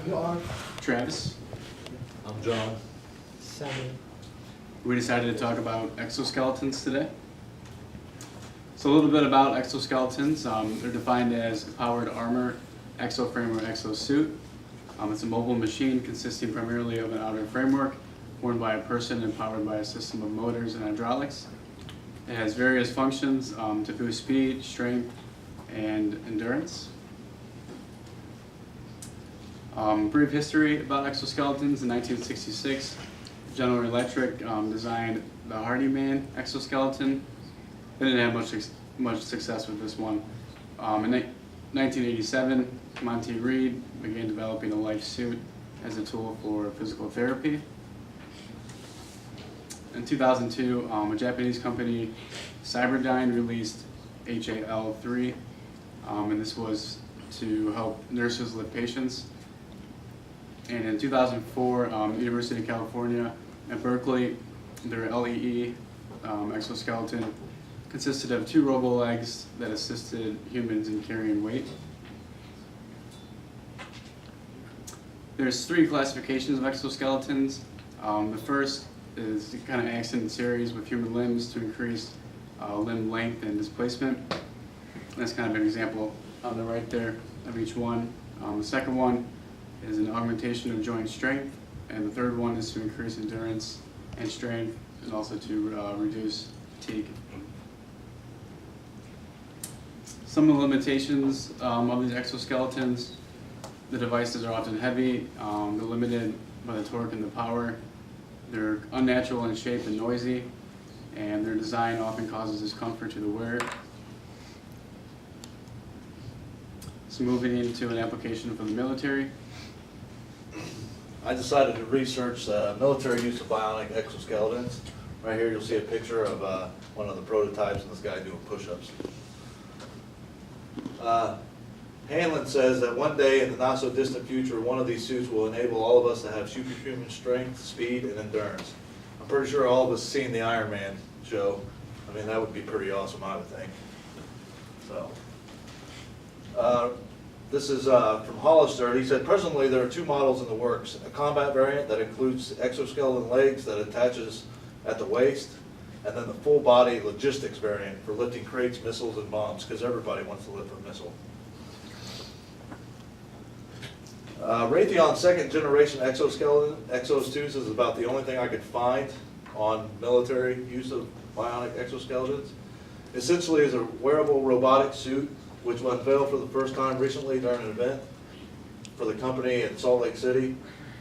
You are? Travis. I'm John. Sammy. We decided to talk about exoskeletons today. So a little bit about exoskeletons. They're defined as a powered armor, exoframe, or exosuit. It's a mobile machine consisting primarily of an outer framework worn by a person and powered by a system of motors and hydraulics. It has various functions to boost speed, strength, and endurance. Brief history about exoskeletons. In 1966, General Electric designed the Hardyman exoskeleton. They didn't have much success with this one. In 1987, Monty Reed began developing a life suit as a tool for physical therapy. In 2002, a Japanese company, Cyberdyne, released HAL3, and this was to help nurses lift patients. And in 2004, University of California at Berkeley, their LEE exoskeleton consisted of 2 robo-legs that assisted humans in carrying weight. There's 3 classifications of exoskeletons. The first is kind of accident series with human limbs to increase limb length and displacement. That's kind of an example on the right there of each one. The second one is an augmentation of joint strength, and the third one is to increase endurance and strength, and also to reduce fatigue. Some of the limitations of these exoskeletons: the devices are often heavy, they're limited by the torque and the power, they're unnatural in shape and noisy, and their design often causes discomfort to the wearer. So moving into an application for the military. I decided to research the military use of bionic exoskeletons. Right here you'll see a picture of one of the prototypes and this guy doing push-ups. Hanlon says that one day in the not so distant future, one of these suits will enable all of us to have superhuman strength, speed, and endurance. I'm pretty sure all of us seen the Iron Man show. I mean, that would be pretty awesome, I would think. So, this is from Hollister. He said, presently there are 2 models in the works. A combat variant that includes exoskeleton legs that attaches at the waist, and then the full body logistics variant for lifting crates, missiles, and bombs, because everybody wants to lift a missile. Raytheon's 2nd generation exoskeleton, Exos2s, is about the only thing I could find on military use of bionic exoskeletons. Essentially is a wearable robotic suit which was unveiled for the first time recently during an event for the company in Salt Lake City.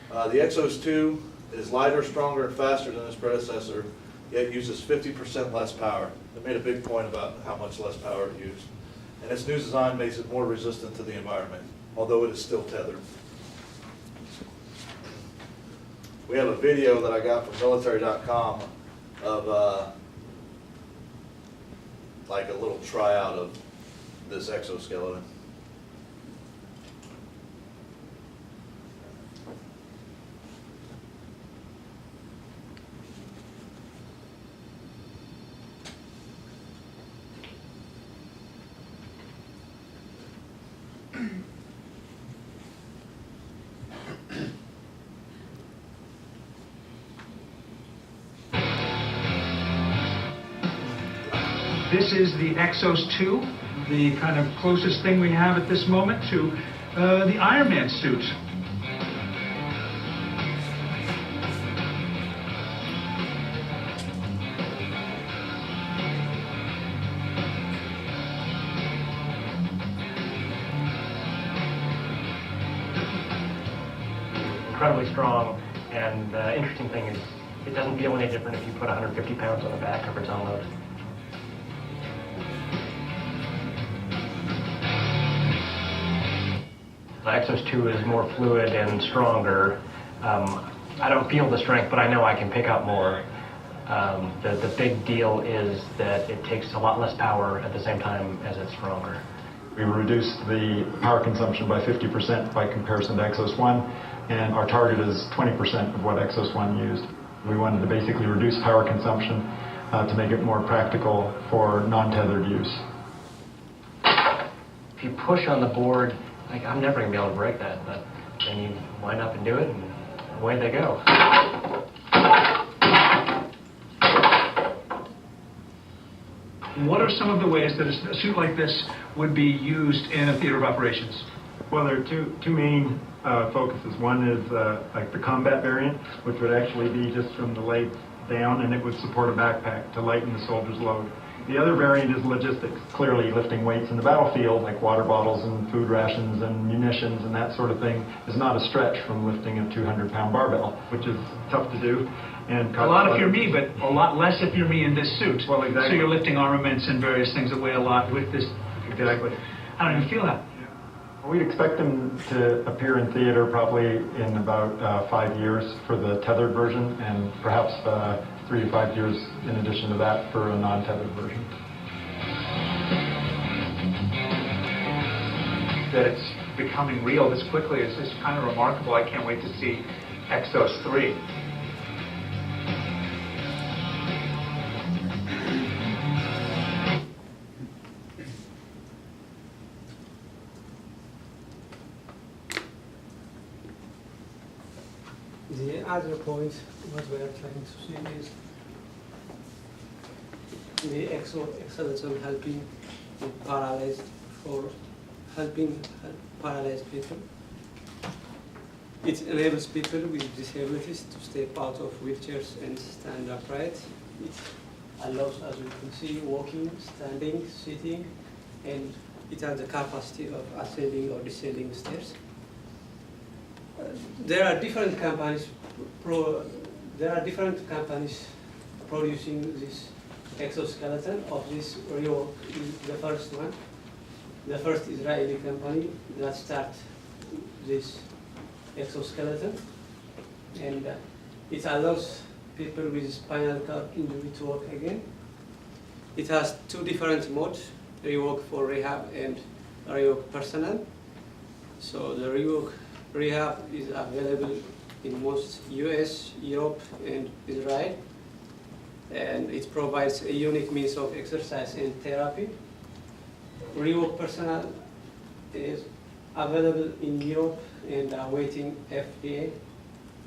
The Exos 2 is lighter, stronger, and faster than its predecessor, yet uses 50% less power. They made a big point about how much less power it used. And its new design makes it more resistant to the environment, although it is still tethered. We have a video that I got from military.com of like a little tryout of this exoskeleton. This is the Exos 2, the kind of closest thing we have at this moment to the Iron Man suit. Incredibly strong, and the interesting thing is it doesn't feel any different if you put 150 pounds on the back of its own load. The Exos 2 is more fluid and stronger. I don't feel the strength, but I know I can pick up more. The big deal is that it takes a lot less power at the same time as it's stronger. We reduced the power consumption by 50% by comparison to Exos 1, and our target is 20% of what Exos 1 used. We wanted to basically reduce power consumption to make it more practical for non-tethered use. If you push on the board, like, I'm never going to be able to break that, but and you line up and do it, and away they go. What are some of the ways that a suit like this would be used in a theater of operations? Well, there are two main focuses. One is like the combat variant, which would actually be just from the legs down, and it would support a backpack to lighten the soldier's load. The other variant is logistics, clearly lifting weights in the battlefield, like water bottles and food rations and munitions and that sort of thing, is not a stretch from lifting a 200-pound barbell, which is tough to do. And a lot if you're me, but a lot less if you're me in this suit. Well, exactly. So you're lifting armaments and various things that weigh a lot with this. Exactly. How do you feel that? We'd expect them to appear in theater probably in about 5 years for the tethered version, and perhaps 3 to 5 years in addition to that for a non-tethered version. That it's becoming real this quickly is just kind of remarkable. I can't wait to see Exos 3. The other point what we are trying to see is the exoskeleton helping paralyzed paralyzed people. It enables people with disabilities to step out of wheelchairs and stand upright. It allows, as you can see, walking, standing, sitting, and it has the capacity of ascending or descending stairs. There are different companies producing this exoskeleton. Of this, Rio is the first one, the first Israeli company that started this exoskeleton, and it allows people with spinal cord injury to walk again. It has two different modes: rework for rehab and rework personal. So the rework rehab is available in most US, Europe, and Israel, and it provides a unique means of exercise and therapy. Rework personal is available in Europe and awaiting FDA.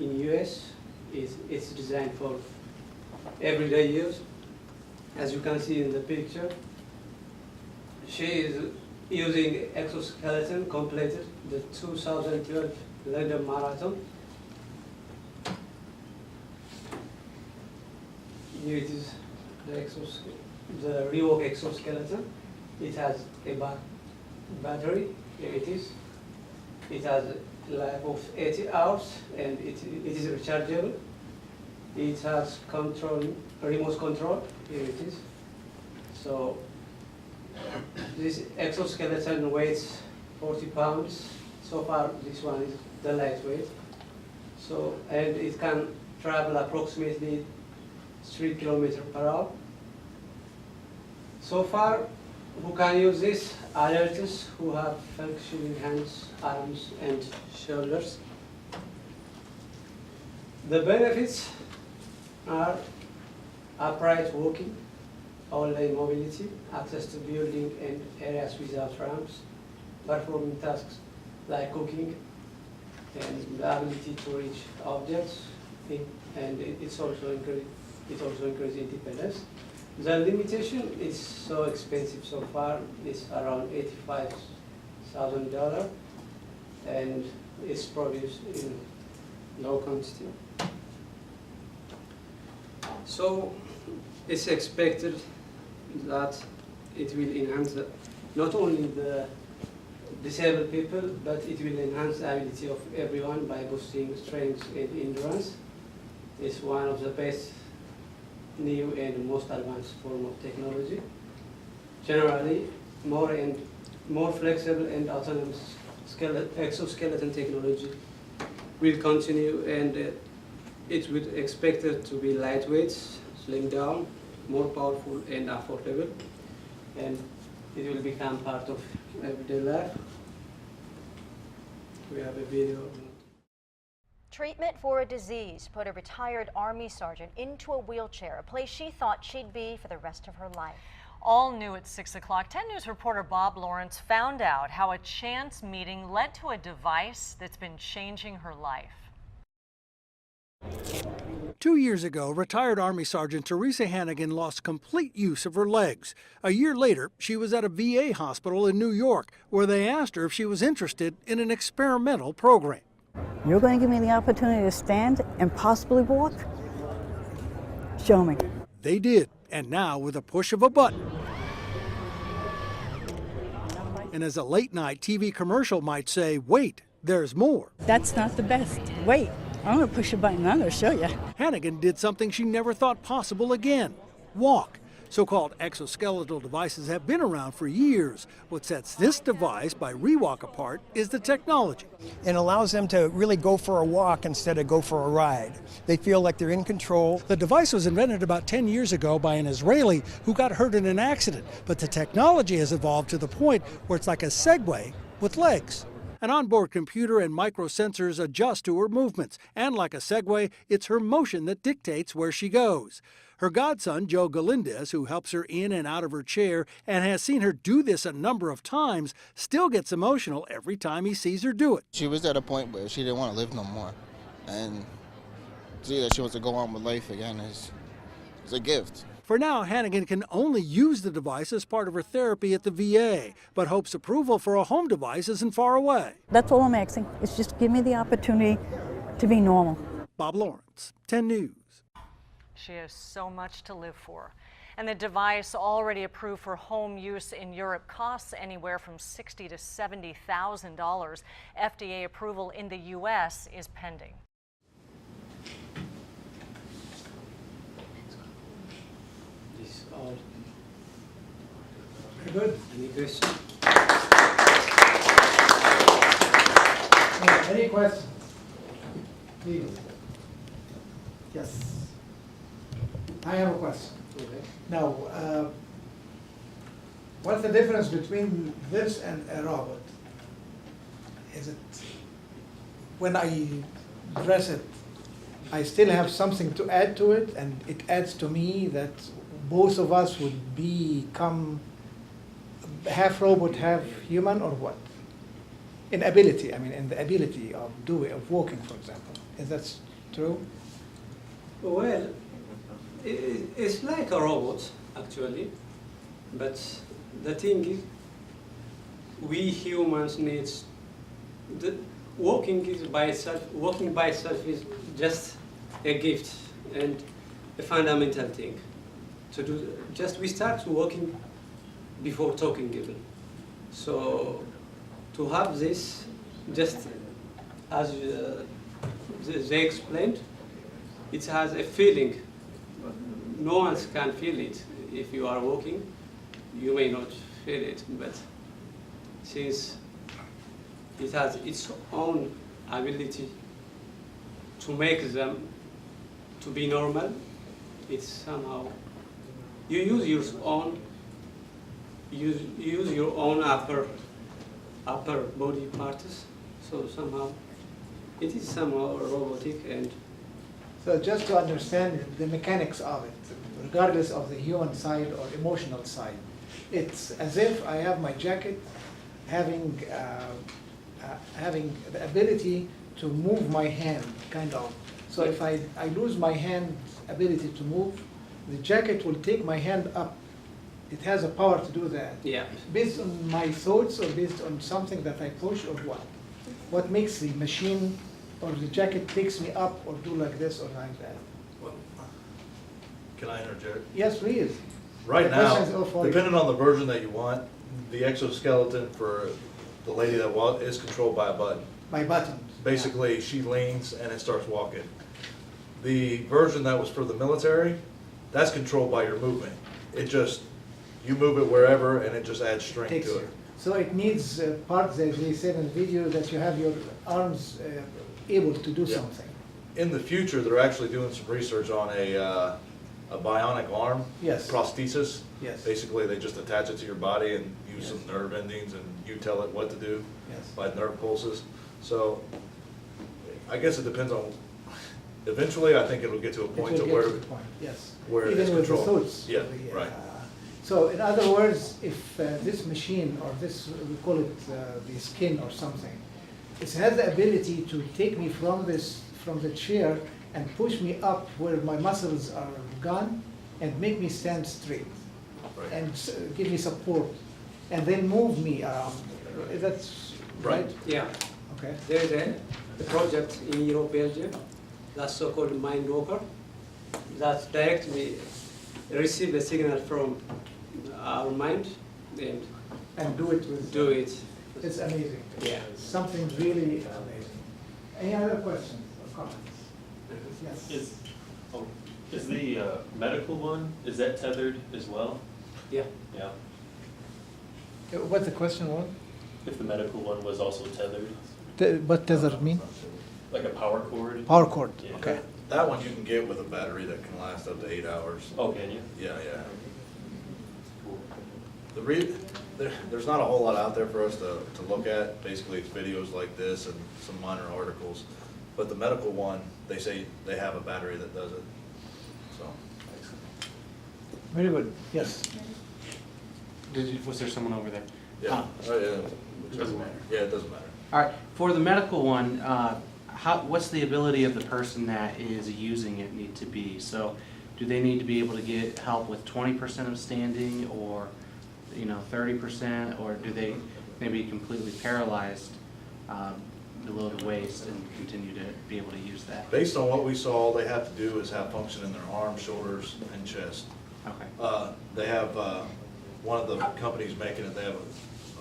In US, it's designed for everyday use. As you can see in the picture, she is using exoskeleton, completed the 2012 London Marathon. Here it is, the Rework exoskeleton. It has a battery, here it is. It has a life of 80 hours and it is rechargeable. It has remote control, here it is. So this exoskeleton weighs 40 pounds. So far, this one is the lightweight. So, and it can travel approximately 3 kilometers per hour. So far, who can use this? Adults who have functioning hands, arms, and shoulders. The benefits are upright walking, all-day mobility, access to building and areas without ramps, performing tasks like cooking, and the ability to reach objects, and it also increases independence. The limitation is so expensive so far. It's around $85,000, and it's produced in low quantity. So it's expected that it will enhance not only the disabled people, but it will enhance the ability of everyone by boosting strength and endurance. It's one of the best new and most advanced form of technology. Generally, more flexible and autonomous exoskeleton technology will continue, and it would expected to be lightweight, slim down, more powerful and affordable, and it will become part of everyday life. We have a video. Treatment for a disease put a retired Army sergeant into a wheelchair, a place she thought she'd be for the rest of her life. All new at 6 o'clock, 10 News reporter Bob Lawrence found out how a chance meeting led to a device that's been changing her life. 2 years ago, retired Army Sergeant Teresa Hannigan lost complete use of her legs. A year later, she was at a VA hospital in New York, where they asked her if she was interested in an experimental program. You're going to give me the opportunity to stand and possibly walk? Show me. They did, and now with a push of a button. And as a late-night TV commercial might say, wait, there's more. That's not the best. Wait, I'm going to push a button. I'm going to show you. Hannigan did something she never thought possible again: walk. So-called exoskeletal devices have been around for years. What sets this device by Rewalk apart is the technology. It allows them to really go for a walk instead of go for a ride. They feel like they're in control. The device was invented about 10 years ago by an Israeli who got hurt in an accident, but the technology has evolved to the point where it's like a Segway with legs. An onboard computer and microsensors adjust to her movements, and like a Segway, it's her motion that dictates where she goes. Her godson, Joe Galindez, who helps her in and out of her chair and has seen her do this a number of times, still gets emotional every time he sees her do it. She was at a point where she didn't want to live no more, and to see that she wants to go on with life again is a gift. For now, Hannigan can only use the device as part of her therapy at the VA, but hopes approval for a home device isn't far away. That's all I'm asking. It's just give me the opportunity to be normal. Bob Lawrence, 10 News. She has so much to live for. And the device, already approved for home use in Europe, costs anywhere from $60,000 to $70,000. FDA approval in the U.S. is pending. This all. Very good. Any questions? Any questions? Please. Yes. I have a question. Okay. Now, what's the difference between this and a robot? Is it, when I dress it, I still have something to add to it, and it adds to me that both of us would become half robot, half human, or what? In ability, I mean, in the ability of walking, for example. Is that true? Well, it's like a robot, actually, but the thing is, we humans need walking by itself is just a gift and a fundamental thing to do. Just we start walking before talking even. So to have this, just as they explained, it has a feeling. No one can feel it. If you are walking, you may not feel it, but since it has its own ability to make them to be normal, it's somehow you use your own upper body parts, so somehow it is somehow robotic. And So just to understand the mechanics of it, regardless of the human side or emotional side, it's as if I have my jacket having the ability to move my hand, kind of. So if I lose my hand ability to move, the jacket will take my hand up. It has a power to do that. yeah, Based on my thoughts or based on something that I push or what? What makes the machine or the jacket takes me up or do like this or like that? Well, can I interject? Yes, please. Right The now, question is all for you. depending on the version that you want, the exoskeleton for the lady that is controlled by a button. By buttons. Basically, she leans and it starts walking. The version that was for the military, that's controlled by your movement. It just, you move it wherever and it just adds strength Takes to you. it. So it needs parts, as they said in the video, that you have your arms able to do Yeah. something. In the future, they're actually doing some research on a bionic arm. Yes. Prosthesis. Yes. Basically, they just attach it to your body and use some nerve endings and you tell it what to do Yes. by nerve pulses. So I guess it depends on, eventually I think it'll get to a It point will to get where, to the point, yes. where it Even is with the controlled. thoughts. Yeah, of the, right. So in other words, if this machine or this, we call it the skin or something, it has the ability to take me from the chair and push me up where my muscles are gone and make me stand straight and give me support and then move me around. That's right? Yeah. Okay. There is a project in Europe, Belgium, that's so-called mind walker, that directly receive the signal from our mind and do it with. Do it. It's amazing. Yeah. Something really amazing. Any other questions or comments? Yes. Is the medical one, is that tethered as well? Yeah. Yeah. What the question was? If the medical one was also tethered? What does that mean? Like a power cord? Power cord, Yeah. okay. That one you can get with a battery that can last up to 8 hours. Oh, can you? Yeah, yeah. Cool. There's not a whole lot out there for us to look at. Basically, it's videos like this and some minor articles. But the medical one, they say they have a battery that does it. So. Very good. Yes. Was there someone over there? Yeah. Oh, yeah. It doesn't matter. Yeah, it doesn't matter. All right. For the medical one, what's the ability of the person that is using it need to be? So, do they need to be able to get help with 20% of standing, or 30%, or do they maybe completely paralyzed below the waist and continue to be able to use that? Based on what we saw, all they have to do is have function in their arms, shoulders, and chest. Okay. They have, one of the companies making it, they have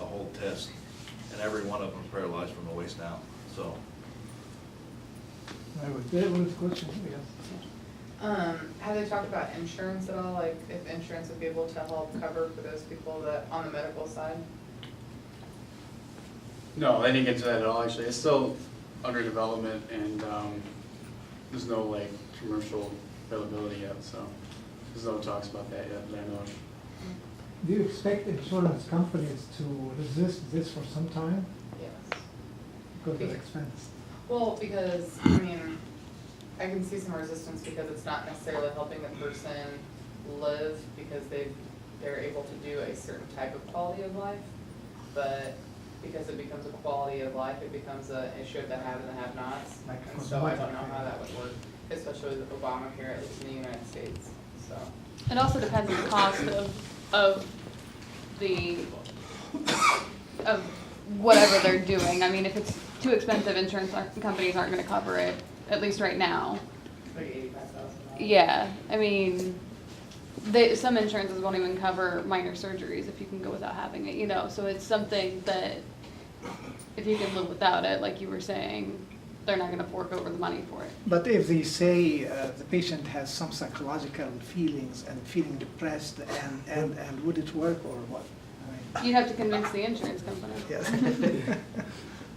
a whole test, and every one of them is paralyzed from the waist down, so. Very good question, yes. Have they talked about insurance at all? Like if insurance would be able to help cover for those people that on the medical side? No, they didn't get to that at all, actually. It's still under development, and there's no commercial availability yet, so there's no talks about that yet that I know of. Do you expect insurance companies to resist this for some time? Yes. Because of expense? Well, because, I can see some resistance because it's not necessarily helping the person live because they're able to do a certain type of quality of life, but because it becomes a quality of life, it becomes an issue of the have and the have-nots. And so I don't know how that would work, especially with Obamacare, at least in the United States, so. It also depends on the cost of whatever they're doing. I mean, if it's too expensive, insurance companies aren't going to cover it, at least right now. Like $85,000. Yeah, I mean, some insurances won't even cover minor surgeries if you can go without having it, so it's something that if you can live without it, like you were saying, they're not going to fork over the money for it. But if they say the patient has some psychological feelings and feeling depressed, and would it work or what? You'd have to convince the insurance company. Yes.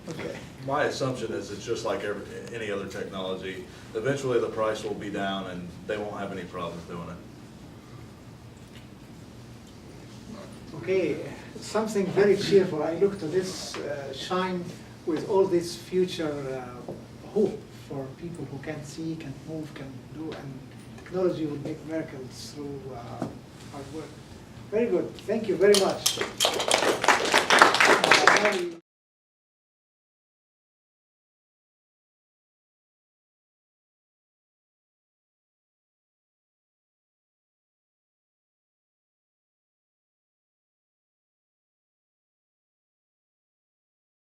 Okay. My assumption is it's just like any other technology. Eventually the price will be down and they won't have any problems doing it. Okay, something very cheerful. I look to this shine with all this future hope for people who can see, can move, can do, and technology will make miracles through hard work. Very good. Thank you very much.